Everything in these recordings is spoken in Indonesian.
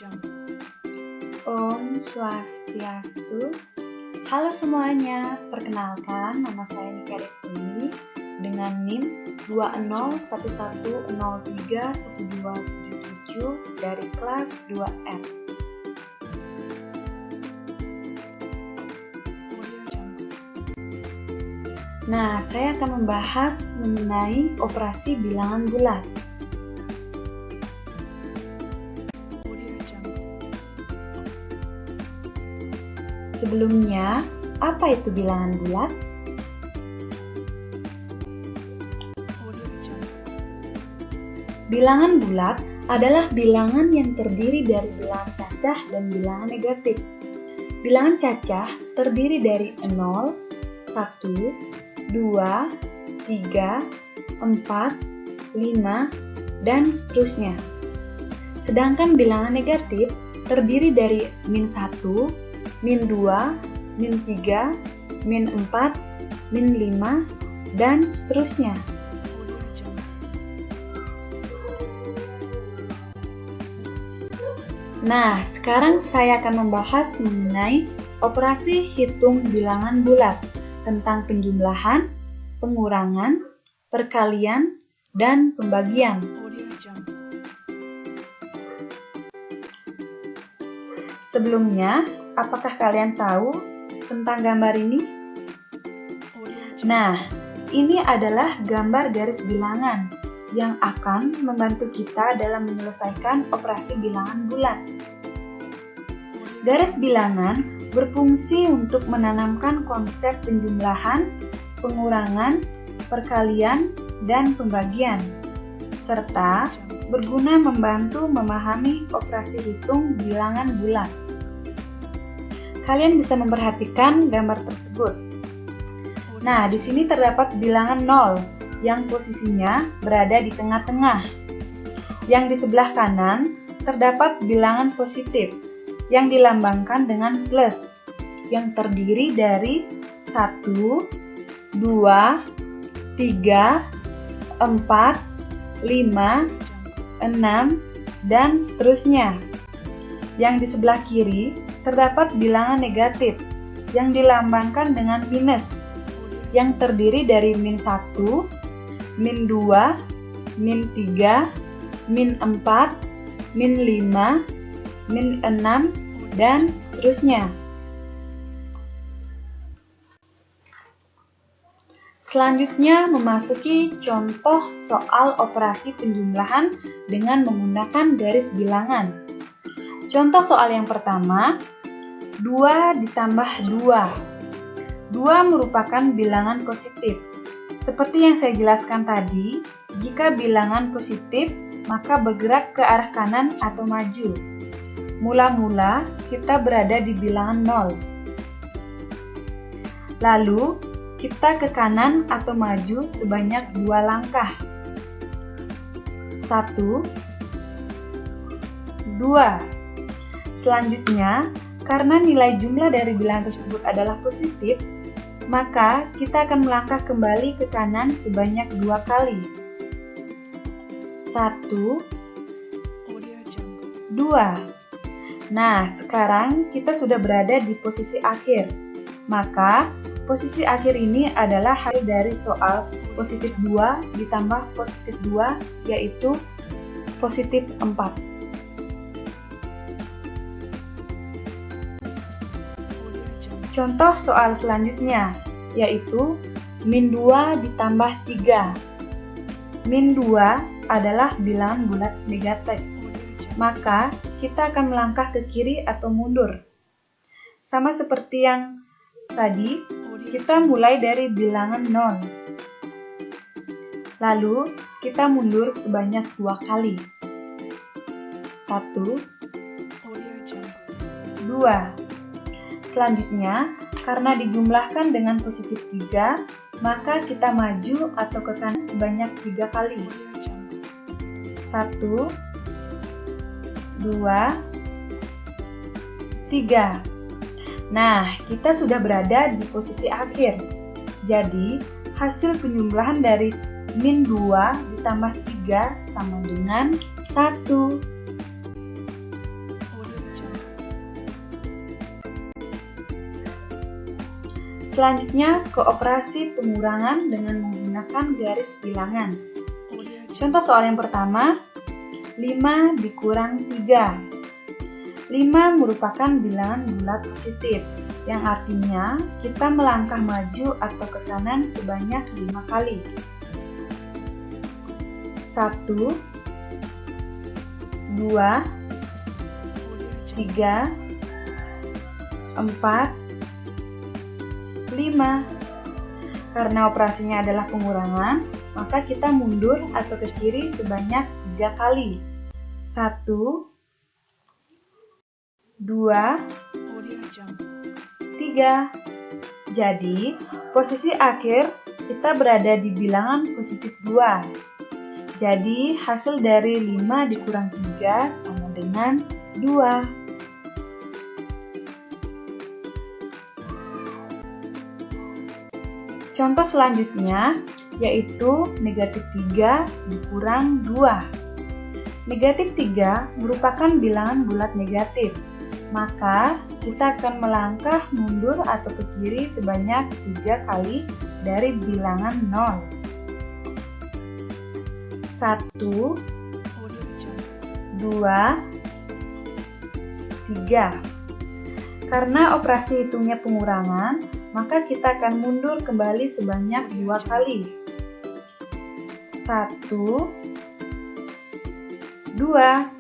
Om Swastiastu. Halo semuanya, perkenalkan nama saya Nika Rexini dengan NIM 2011031277 dari kelas 2F. Nah, saya akan membahas mengenai operasi bilangan bulat. Sebelumnya, apa itu bilangan bulat? Bilangan bulat adalah bilangan yang terdiri dari bilangan cacah dan bilangan negatif. Bilangan cacah terdiri dari 0, 1, 2, 3, 4, 5, dan seterusnya. Sedangkan bilangan negatif terdiri dari -1, -2, -3, -4, -5, dan seterusnya. Nah, sekarang saya akan membahas mengenai operasi hitung bilangan bulat tentang penjumlahan, pengurangan, perkalian, dan pembagian. Sebelumnya, apakah kalian tahu tentang gambar ini? Nah, ini adalah gambar garis bilangan yang akan membantu kita dalam menyelesaikan operasi bilangan bulat. Garis bilangan berfungsi untuk menanamkan konsep penjumlahan, pengurangan, perkalian, dan pembagian, serta berguna membantu memahami operasi hitung bilangan bulat. Kalian bisa memperhatikan gambar tersebut. Nah, di sini terdapat bilangan 0 yang posisinya berada di tengah-tengah. Yang di sebelah kanan terdapat bilangan positif yang dilambangkan dengan plus, yang terdiri dari 1, 2, 3, 4, 5, 6, dan seterusnya. Yang di sebelah kiri terdapat bilangan negatif yang dilambangkan dengan minus, yang terdiri dari -1, -2, -3, -4, -5, -6, dan seterusnya. Selanjutnya memasuki contoh soal operasi penjumlahan dengan menggunakan garis bilangan. Contoh soal yang pertama, 2 ditambah 2. 2 merupakan bilangan positif. Seperti yang saya jelaskan tadi, jika bilangan positif, maka bergerak ke arah kanan atau maju. Mula-mula kita berada di bilangan 0. Lalu, kita ke kanan atau maju sebanyak 2 langkah. 1, 2. Selanjutnya, karena nilai jumlah dari bilangan tersebut adalah positif, maka kita akan melangkah kembali ke kanan sebanyak 2 kali. 1, 2. Nah, sekarang kita sudah berada di posisi akhir. Maka, posisi akhir ini adalah hasil dari soal positif 2 ditambah positif 2, yaitu positif 4. Contoh soal selanjutnya, yaitu -2 ditambah 3. -2 adalah bilangan bulat negatif, maka kita akan melangkah ke kiri atau mundur. Sama seperti yang tadi, kita mulai dari bilangan 0. Lalu, kita mundur sebanyak 2 kali. 1, 2. Selanjutnya, karena dijumlahkan dengan positif 3, maka kita maju atau ke kanan sebanyak 3 kali. 1, 2, 3. Nah, kita sudah berada di posisi akhir. Jadi, hasil penjumlahan dari -2 ditambah 3 sama dengan 1. Selanjutnya ke operasi pengurangan dengan menggunakan garis bilangan. Contoh soal yang pertama, 5 dikurang 3. 5 merupakan bilangan bulat positif, yang artinya kita melangkah maju atau ke kanan sebanyak 5 kali. 1, 2, 3, 4, 5. Karena operasinya adalah pengurangan, maka kita mundur atau ke kiri sebanyak 3 kali. 1, 2, 3. Jadi, posisi akhir kita berada di bilangan positif 2. Jadi, hasil dari 5 dikurang 3 sama dengan 2. Contoh selanjutnya yaitu negatif 3 dikurang 2. Negatif 3 merupakan bilangan bulat negatif, maka kita akan melangkah mundur atau ke kiri sebanyak 3 kali dari bilangan 0. 1, 2, 3. Karena operasi hitungnya pengurangan, maka kita akan mundur kembali sebanyak 2 kali. 1, 2.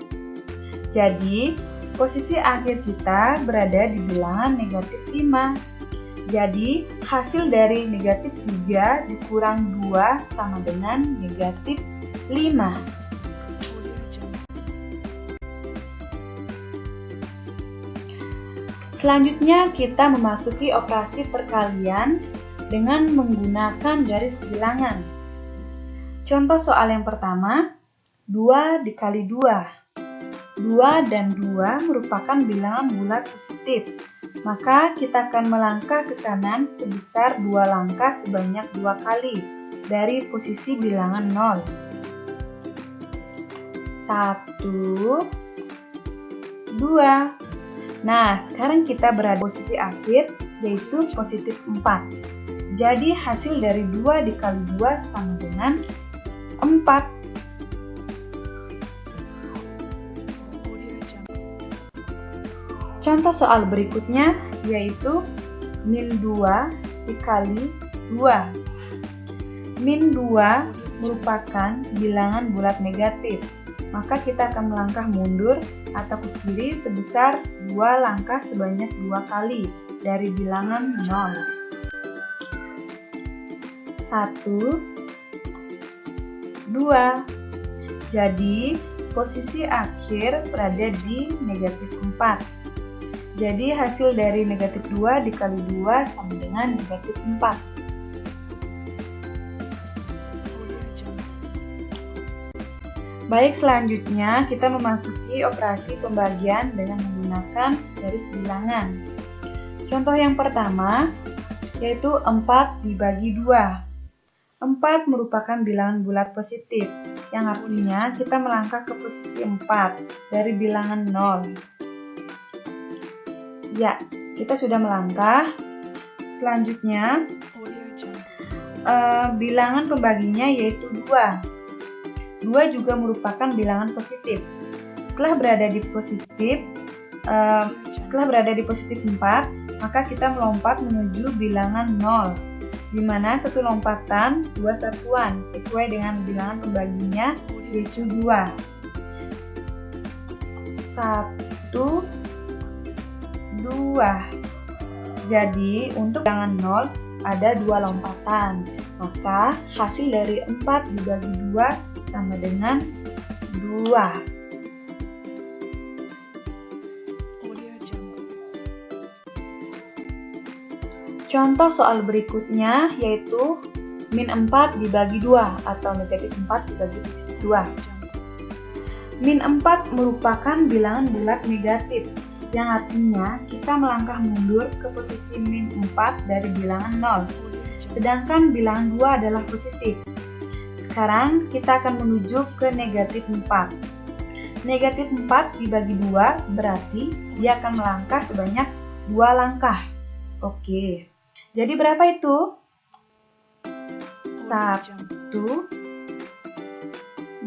Jadi, posisi akhir kita berada di bilangan negatif 5. Jadi, hasil dari negatif 3 dikurang 2 sama dengan negatif 5. Selanjutnya kita memasuki operasi perkalian dengan menggunakan garis bilangan. Contoh soal yang pertama, 2 dikali 2. 2 dan 2 merupakan bilangan bulat positif, maka kita akan melangkah ke kanan sebesar 2 langkah sebanyak 2 kali dari posisi bilangan 0. 1, 2. Nah, sekarang kita berada di posisi akhir, yaitu positif 4. Jadi, hasil dari 2 dikali 2 sama dengan 4. Contoh soal berikutnya, yaitu min 2 dikali 2. Min 2 merupakan bilangan bulat negatif, maka kita akan melangkah mundur atau ke kiri sebesar 2 langkah sebanyak 2 kali dari bilangan 0. 1, 2. Jadi, posisi akhir berada di negatif 4. Jadi, hasil dari negatif 2 dikali 2 sama dengan negatif 4. Baik, selanjutnya kita memasuki operasi pembagian dengan menggunakan garis bilangan. Contoh yang pertama yaitu 4 dibagi 2. 4 merupakan bilangan bulat positif, yang artinya kita melangkah ke posisi 4 dari bilangan 0. Ya, kita sudah melangkah. Selanjutnya, bilangan pembaginya yaitu 2. 2 juga merupakan bilangan positif. Setelah berada di positif 4, maka kita melompat menuju bilangan 0, di mana satu lompatan 2 satuan sesuai dengan bilangan pembaginya yaitu 2. 1, 2. Jadi untuk bilangan 0 ada 2 lompatan, maka hasil dari 4 dibagi 2 sama dengan 2. Contoh soal berikutnya yaitu min 4 dibagi 2 atau negatif 4 dibagi positif 2. Min 4 merupakan bilangan bulat negatif, yang artinya kita melangkah mundur ke posisi min 4 dari bilangan 0. Sedangkan bilangan 2 adalah positif. Sekarang kita akan menuju ke negatif 4. Negatif 4 dibagi 2 berarti dia akan melangkah sebanyak 2 langkah. Oke. Jadi berapa itu? 1,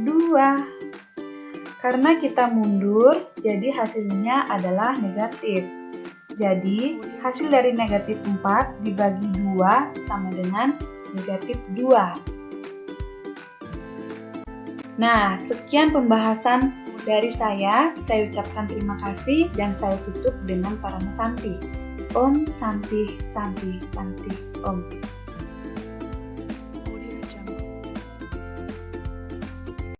2. Karena kita mundur, jadi hasilnya adalah negatif. Jadi, hasil dari negatif 4 dibagi 2 sama dengan negatif 2. Nah, sekian pembahasan dari saya. Saya ucapkan terima kasih dan saya tutup dengan Paramasanti. Om Santi Santi Santi Om.